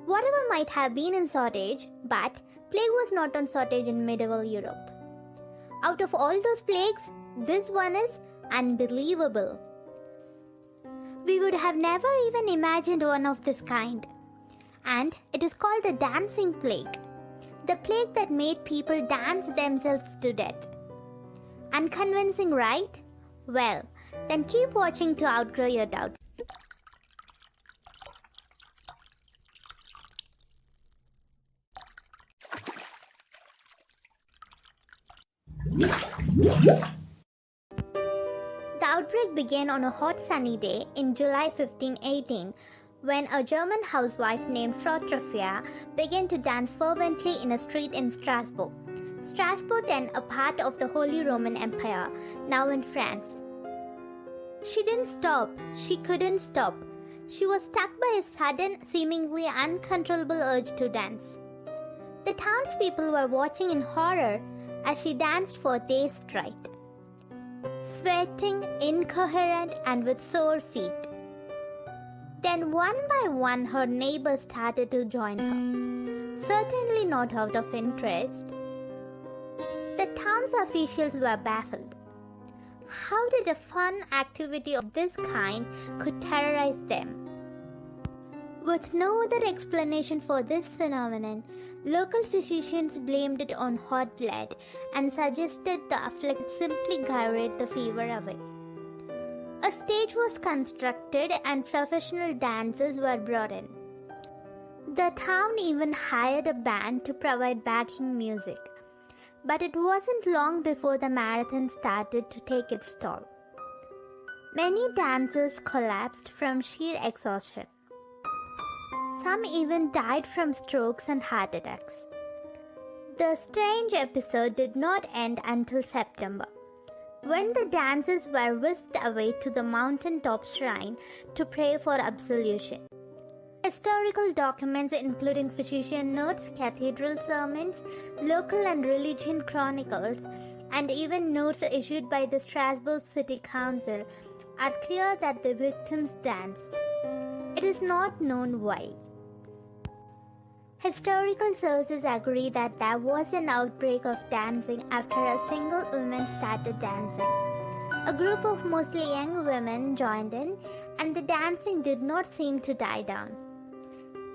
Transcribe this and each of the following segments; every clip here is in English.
Whatever might have been in shortage, but plague was not on shortage in medieval Europe. Out of all those plagues, this one is unbelievable. We would have never even imagined one of this kind. And it is called the dancing plague. The plague that made people dance themselves to death. Unconvincing, right? Well, then keep watching to outgrow your doubt. The outbreak began on a hot sunny day in July 1518 when a German housewife named Frau Troffea began to dance fervently in a street in Strasbourg. Strasbourg, then a part of the Holy Roman Empire, now in France. She didn't stop. She couldn't stop. She was struck by a sudden, seemingly uncontrollable urge to dance. The townspeople were watching in horror as she danced for days straight, sweating, incoherent, and with sore feet. Then one by one her neighbors started to join her, certainly not out of interest. The town's officials were baffled. How did a fun activity of this kind could terrorize them? With no other explanation for this phenomenon, local physicians blamed it on hot blood and suggested the afflicted simply gyrate the fever away. A stage was constructed and professional dancers were brought in. The town even hired a band to provide backing music. But it wasn't long before the marathon started to take its toll. Many dancers collapsed from sheer exhaustion. Some even died from strokes and heart attacks. The strange episode did not end until September, when the dancers were whisked away to the mountaintop shrine to pray for absolution. Historical documents including physician notes, cathedral sermons, local and religion chronicles, and even notes issued by the Strasbourg City Council are clear that the victims danced. It is not known why. Historical sources agree that there was an outbreak of dancing after a single woman started dancing. A group of mostly young women joined in, and the dancing did not seem to die down.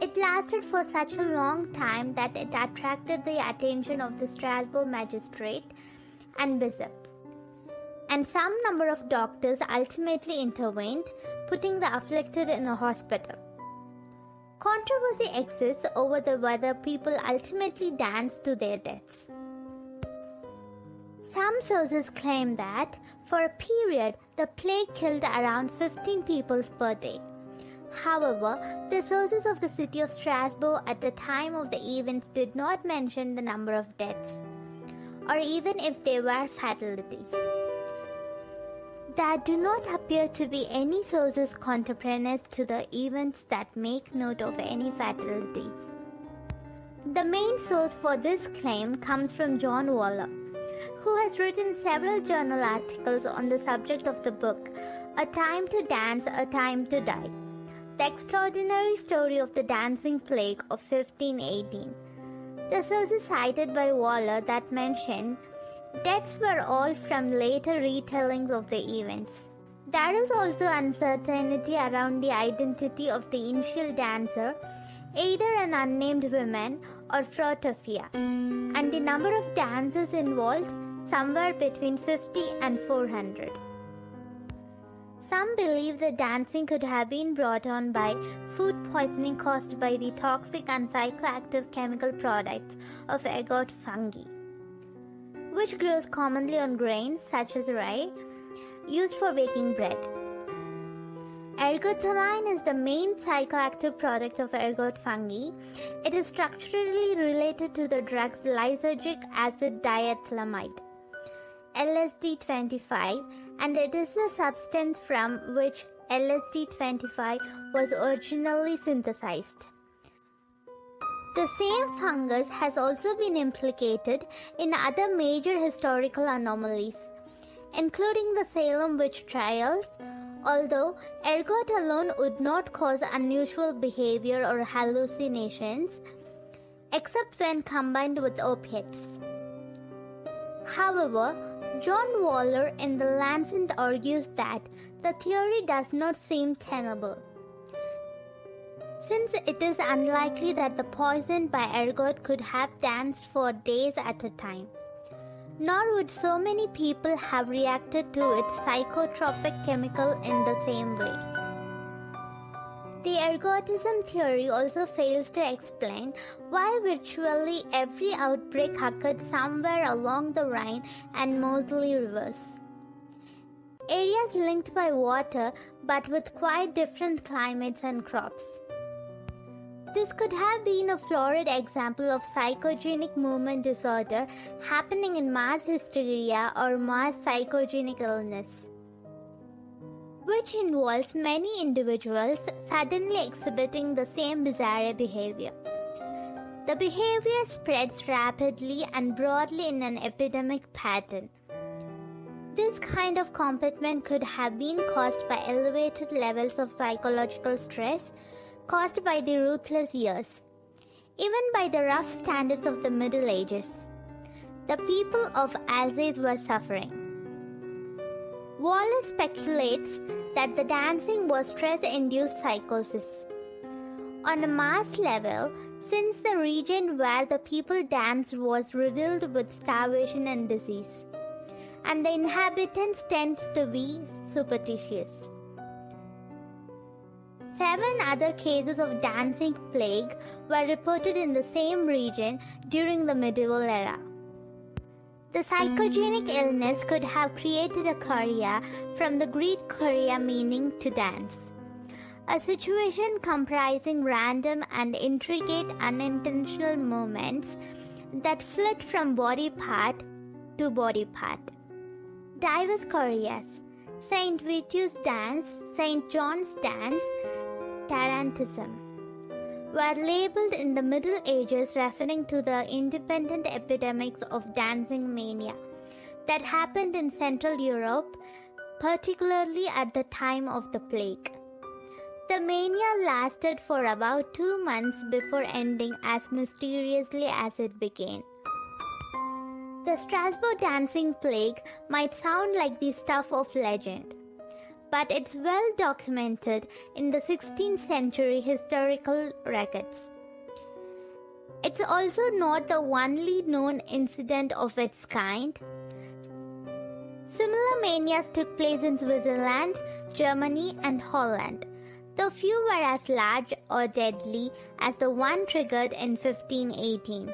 It lasted for such a long time that it attracted the attention of the Strasbourg magistrate and bishop. And some number of doctors ultimately intervened, putting the afflicted in a hospital. Controversy exists over whether people ultimately danced to their deaths. Some sources claim that, for a period, the plague killed around 15 people per day. However, the sources of the city of Strasbourg at the time of the events did not mention the number of deaths, or even if there were fatalities. There do not appear to be any sources contemporaneous to the events that make note of any fatalities. The main source for this claim comes from John Waller, who has written several journal articles on the subject of the book, A Time to Dance, A Time to Die, the extraordinary story of the dancing plague of 1518. The sources cited by Waller that mention deaths were all from later retellings of the events. There is also uncertainty around the identity of the initial dancer, either an unnamed woman or Frau Troffea, and the number of dancers involved somewhere between 50 and 400. Some believe the dancing could have been brought on by food poisoning caused by the toxic and psychoactive chemical products of ergot fungi, which grows commonly on grains such as rye, used for baking bread. Ergotamine is the main psychoactive product of ergot fungi. It is structurally related to the drugs lysergic acid diethylamide, LSD-25, and it is the substance from which LSD-25 was originally synthesized. The same fungus has also been implicated in other major historical anomalies, including the Salem witch trials, Although ergot alone would not cause unusual behavior or hallucinations, except when combined with opiates. However, John Waller in The Lancet argues that the theory does not seem tenable, since it is unlikely that the poisoned by ergot could have danced for days at a time. Nor would so many people have reacted to its psychotropic chemical in the same way. The ergotism theory also fails to explain why virtually every outbreak occurred somewhere along the Rhine and Moselle rivers. Areas linked by water but with quite different climates and crops. This could have been a florid example of psychogenic movement disorder happening in mass hysteria or mass psychogenic illness, which involves many individuals suddenly exhibiting the same bizarre behavior. The behavior spreads rapidly and broadly in an epidemic pattern. This kind of comportment could have been caused by elevated levels of psychological stress caused by the ruthless years, even by the rough standards of the Middle Ages. The people of Alsace were suffering. Wallace speculates that the dancing was stress-induced psychosis. On a mass level, since the region where the people danced was riddled with starvation and disease, and the inhabitants tend to be superstitious. 7 other cases of dancing plague were reported in the same region during the medieval era. The psychogenic illness could have created a chorea from the Greek chorea meaning to dance, a situation comprising random and intricate unintentional movements that flit from body part to body part. Diverse choreas, St. Vitus's dance, St. John's dance, tarantism, were labeled in the Middle Ages referring to the independent epidemics of dancing mania that happened in Central Europe, particularly at the time of the plague. The mania lasted for about 2 months before ending as mysteriously as it began. The Strasbourg dancing plague might sound like the stuff of legend, but it's well documented in the 16th century historical records. It's also not the only known incident of its kind. Similar manias took place in Switzerland, Germany, and Holland, though few were as large or deadly as the one triggered in 1518.